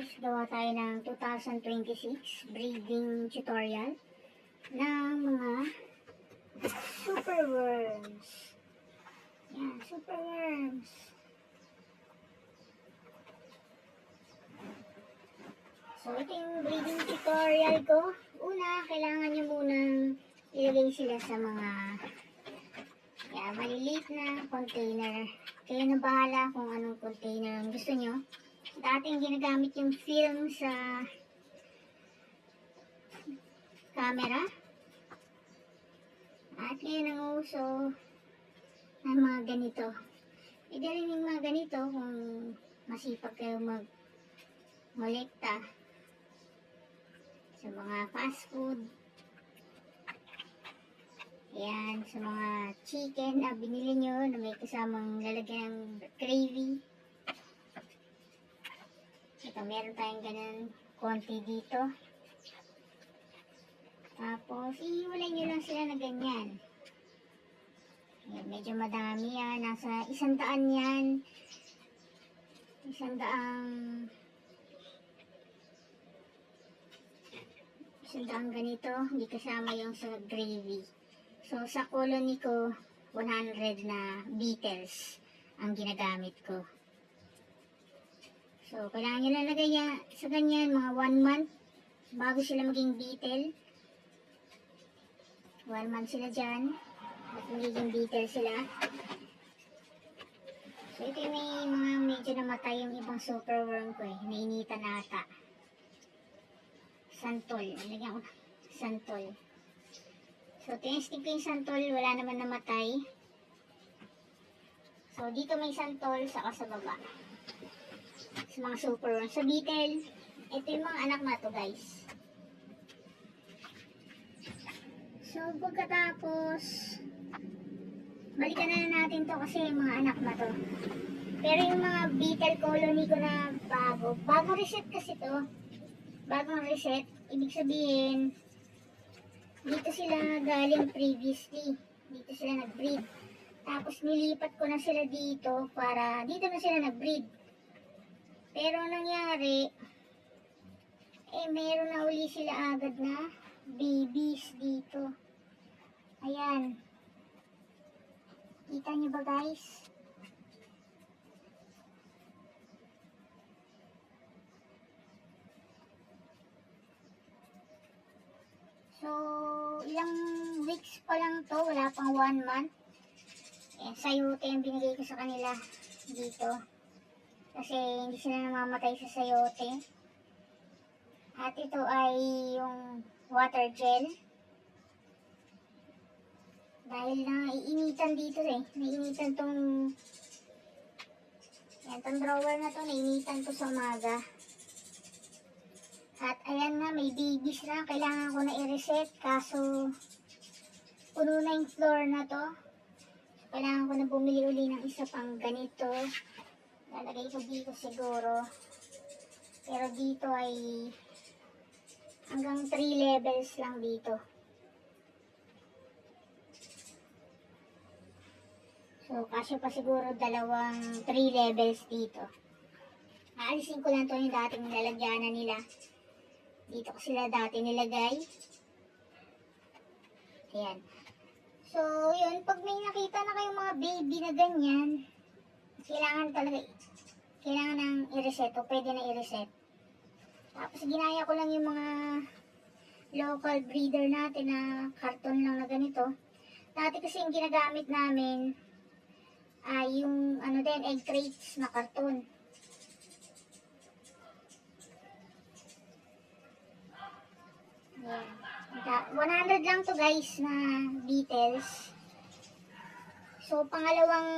guys, gawa tayo ng 2026 breeding tutorial ng mga superworms. Yan, superworms. So, ito yung breeding tutorial ko. Una, kailangan nyo munang ilagay sila sa mga maliliit na container. Kayo na bahala kung anong container ang gusto nyo. Dating ginagamit yung film sa camera. At ngayon ang uso ng mga ganito. Pwede rin yung mga ganito kung masipag kayo mag-molekta sa mga fast food. Ayan, sa mga chicken na binili nyo na may kasamang lalagyan ng gravy. Ito, meron tayong ganun konti dito. Tapos, ihiwalay nyo lang sila na ganyan. Ayan, medyo madami yan. Nasa 100 yan. 100 ganito. Hindi kasama yung sa gravy. So, sa colony ko, 100 na beetles ang ginagamit ko. So, kailangan nyo lang lagay sa ganyan, mga 1 month bago sila maging beetle. 1 month sila dyan at magiging beetle sila. So, ito yung may mga medyo namatay yung ibang superworm ko nainitan na ata. Santol. Nalagyan ko na. Santol. So, tinesting ko yung santol. Wala naman namatay. So, dito may santol saka sa baba. Sa mga superworm. Sa beetle, ito yung mga anak na to, guys. So, pagkatapos, balikan na natin to kasi yung mga anak na to. Pero yung mga beetle colony ko na bagong reset kasi to. Bagong reset, ibig sabihin, dito sila galing previously. Dito sila nag-breed. Tapos nilipat ko na sila dito para dito na sila nag-breed. Pero nangyari, meron na uli sila agad na babies dito. Ayan. Kita nyo ba, guys? So, ilang weeks pa lang to, wala pang 1 month. Sayote yung binigay ko sa kanila dito. Kasi hindi sila namamatay sa sayote. At ito ay yung water gel. Dahil naiinitan dito naiinitan tong drawer na to, naiinitan ko sa umaga. At ayan nga, may babies na. Kailangan ko na i-reset. Kaso, puno na yung floor na to. So, kailangan ko na bumili uli ng isa pang ganito. Lalagay ko dito siguro. Pero dito ay hanggang 3 levels lang dito. So, kasya pa siguro 3 levels dito. Aalisin ko lang to yung dating nilalagyanan nila. Dito ko sila dati nilagay. Ayan. So, yun. Pag may nakita na kayong mga baby na ganyan, kailangan nang i-reset o pwede na i-reset. Tapos, ginaya ko lang yung mga local breeder natin na karton lang na ganito. Dati kasi yung ginagamit namin ay yung egg crates na karton. Ayan. 100 lang to, guys, na beetles. So, pangalawang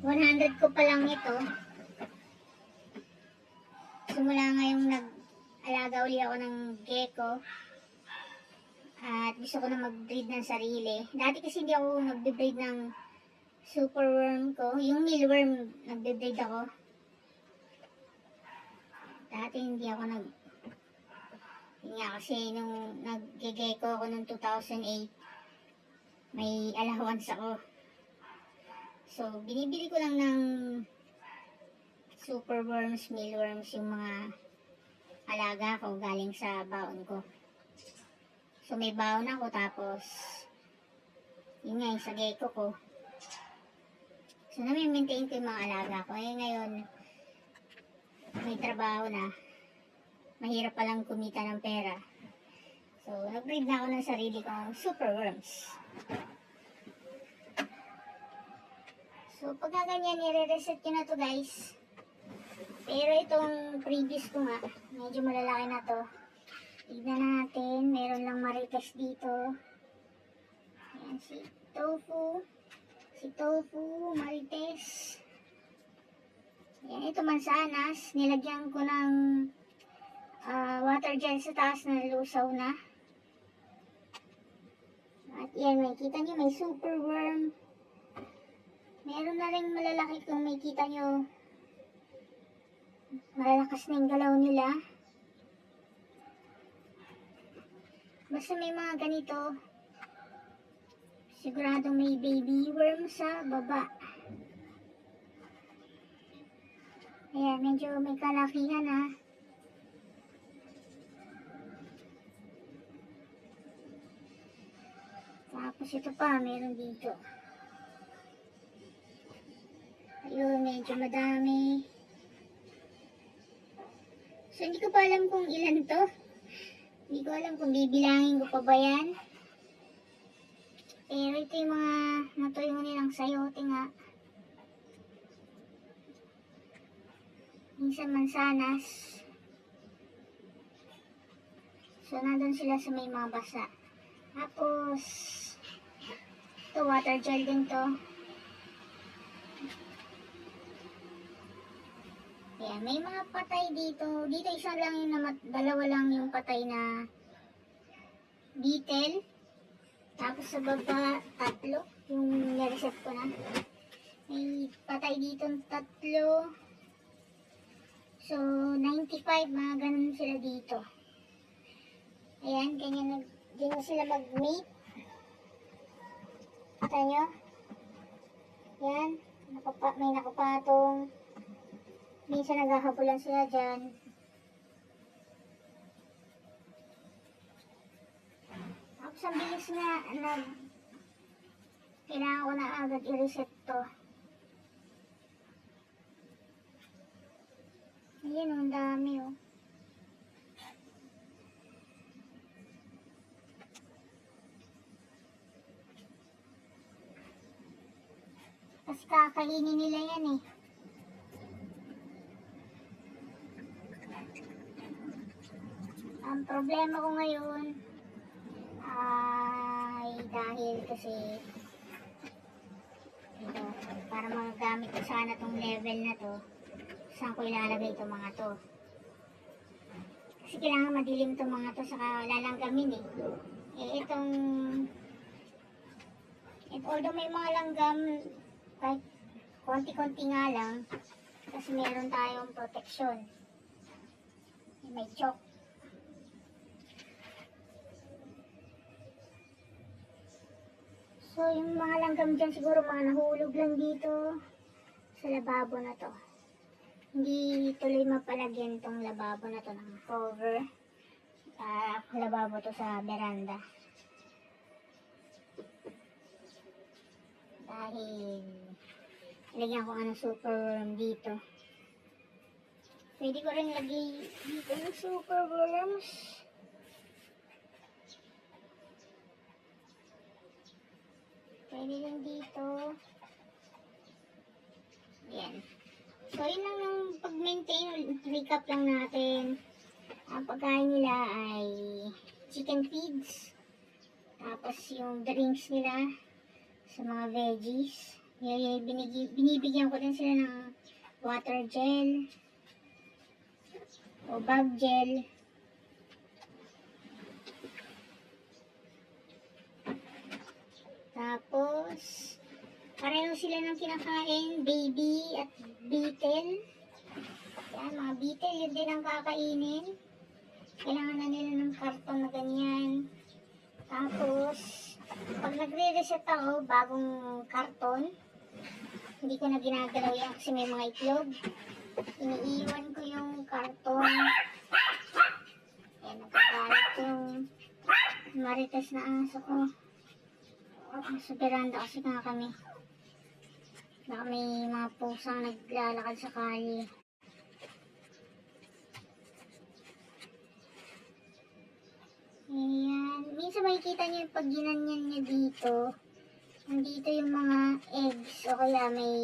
100 ko pa lang ito. Simula ngayong nag-alaga uli ako ng gecko. At gusto ko na mag-breed ng sarili. Dati kasi hindi ako nag-breed ng superworm ko. Yung mealworm, nag-breed ako. Dati hindi ako kasi nung nag-gecko ako noong 2008, may allowance ako. So, binibili ko lang ng superworms, mealworms, yung mga alaga ko galing sa baon ko. So may baon ako, tapos yun nga yung sa gecko ko. So nami-maintain ko yung mga alaga ko. Eh ngayon, may trabaho na. Mahirap palang kumita ng pera. So nag-breed na ako ng sarili kong super worms. So pagka ganyan, i-reset ko na to guys. Pero itong previous ko nga, medyo malalaki na to. Tignan natin, meron lang marites dito. Ayan, si Tofu, marites. Ayan, ito mansanas, nilagyan ko ng water gel sa taas na lusaw na. At yan, makikita nyo may super worm. Meron na rin malalaki kung makikita nyo. Malalakas na yung galaw nila. Basta may mga ganito, siguradong may baby worm sa baba. Ayan, medyo may kalakihan ha. Tapos ito pa, meron dito. Ayun, medyo madami. So, hindi ko pa alam kung ilan to. Hindi ko alam kung bibilangin ko pa ba yan. Pero ito yung mga natuyo nilang sayote nga. Minsan mansanas. So, nandun sila sa may mga basa. Tapos, ito water gel din to. Ayan, may mga patay dito. Dito isa lang yung dalawa lang yung patay na beetle. Tapos sa baba, 3 yung nireset ko na. May patay dito 3. So, 95, mga ganun sila dito. Ayan, ganyan sila mag-mate. Kita nyo? Ayan, may nakapatong. Minsan naghahabulan sila dyan. Tapos ang bilis nga, kailangan ko na agad i-reset to. Ayan, ang dami oh. Tapos kakainin nila yan eh. Ang problema ko ngayon ay dahil kasi ito, para magagamit ko sana tong level na to, saan ko ilalagay itong mga to. Kasi kailangan madilim itong mga to, saka lalanggamin eh. Itong although may mga langgam, kahit konti-konti nga lang, kasi meron tayong protection. May choke. So, yung mga langgam dyan siguro mga nahulog lang dito sa lababo na to. Hindi tuloy mapalagyan tong lababo na to ng cover. Lababo to sa veranda. Dahil lagyan ko ng super worm dito. Pwede ko rin lagay dito ng super worms. Pwede lang dito. Yan. So, yun lang yung pag-maintain. Recap lang natin. Ang pagkain nila ay chicken feeds. Tapos yung drinks nila sa mga veggies. Binibigyan ko din sila ng water gel o bag gel. Tapos, pareho sila ng kinakain, baby at beetle. Yan, mga beetle, yun din ang kakainin. Kailangan na nila ng karton na ganyan. Tapos, pag nagre-reset ako, bagong karton, hindi ko na ginagalaw yan kasi may mga itlog. Iniiwan ko yung karton ligtas na aso ko. Sa veranda kasi nga kami. Baka may mga pusang naglalakad sa kalye. Ayan. Minsan makikita niyo yung pag ginanyan niya dito. Nandito yung mga eggs o kaya may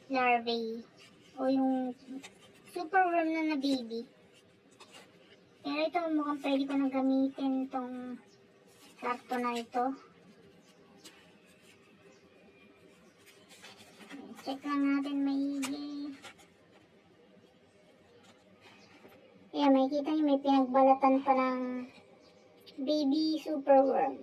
larvae. O yung superworm na baby. Pero ito mukhang pwede ko na gamitin itong karton na ito. Check lang natin maigi. Ayan, makikita niyo may pinagbalatan pa ng baby superworm.